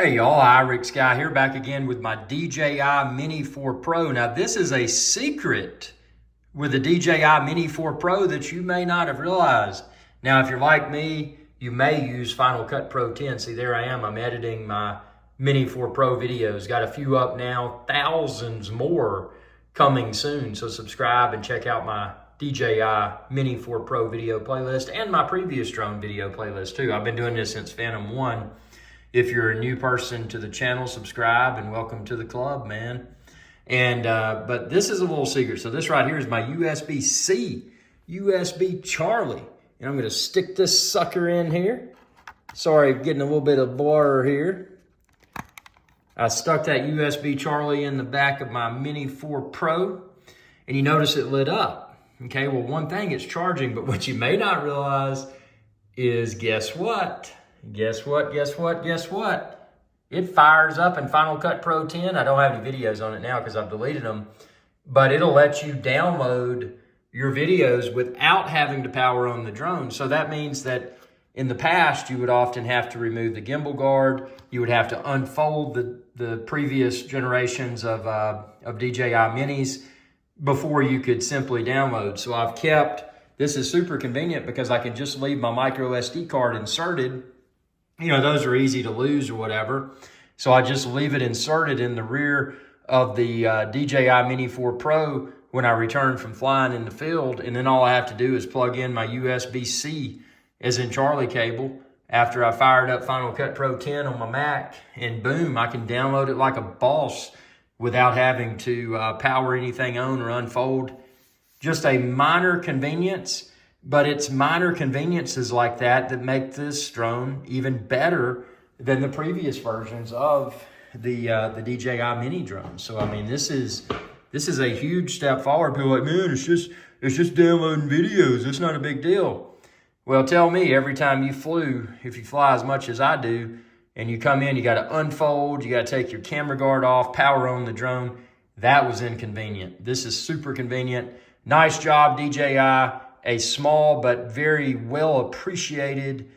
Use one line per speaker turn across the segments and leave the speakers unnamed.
Hey y'all, Irix Guy here, back again with my DJI Mini 4 Pro. Now this is a secret with the DJI Mini 4 Pro that you may not have realized. Now if you're like me, you may use Final Cut Pro 10. See, there I am, I'm editing my Mini 4 Pro videos. Got a few up now, thousands more coming soon. So subscribe and check out my DJI Mini 4 Pro video playlist and my previous drone video playlist too. I've been doing this since Phantom 1. If you're a new person to the channel, subscribe and welcome to the club, man. And but this is a little secret. So this right here is my USB-C, USB Charlie. And I'm gonna stick this sucker in here. Sorry, getting a little bit of blur here. I stuck that USB Charlie in the back of my Mini 4 Pro, and you notice it lit up. Okay, well, one thing, it's charging, but what you may not realize is, guess what? Guess what? It fires up in Final Cut Pro 10. I don't have any videos on it now because I've deleted them, but it'll let you download your videos without having to power on the drone. So that means that in the past, you would often have to remove the gimbal guard. You would have to unfold the previous generations of DJI Minis before you could simply download. So I've kept, this is super convenient because I can just leave my micro SD card inserted. You know, those are easy to lose or whatever. So I just leave it inserted in the rear of the DJI Mini 4 Pro when I return from flying in the field. And then all I have to do is plug in my USB-C as in Charlie cable after I fired up Final Cut Pro 10 on my Mac, and boom, I can download it like a boss without having to power anything on or unfold. Just a minor convenience. But it's minor conveniences like that that make this drone even better than the previous versions of the DJI Mini drone. So I mean, this is a huge step forward. People are like, man, it's just downloading videos. It's not a big deal. Well, tell me, every time you flew, if you fly as much as I do, and you come in, you got to unfold, you got to take your camera guard off, power on the drone. That was inconvenient. This is super convenient. Nice job, DJI. A small but very well appreciated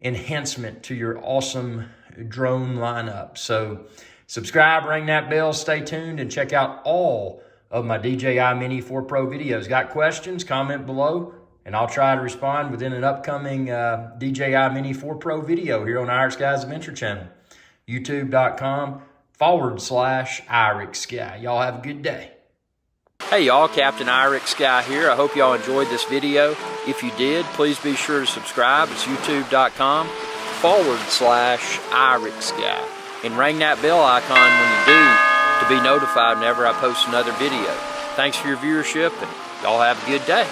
enhancement to your awesome drone lineup. So subscribe, ring that bell, stay tuned, and check out all of my DJI Mini 4 Pro videos. Got questions? Comment below, and I'll try to respond within an upcoming DJI Mini 4 Pro video here on Irix Guy's Adventure channel, youtube.com/Irix Guy. Y'all have a good day. Hey y'all, Captain Irix Guy here. I hope y'all enjoyed this video. If you did, please be sure to subscribe. It's youtube.com/Irix Guy. And ring that bell icon when you do to be notified whenever I post another video. Thanks for your viewership, and y'all have a good day.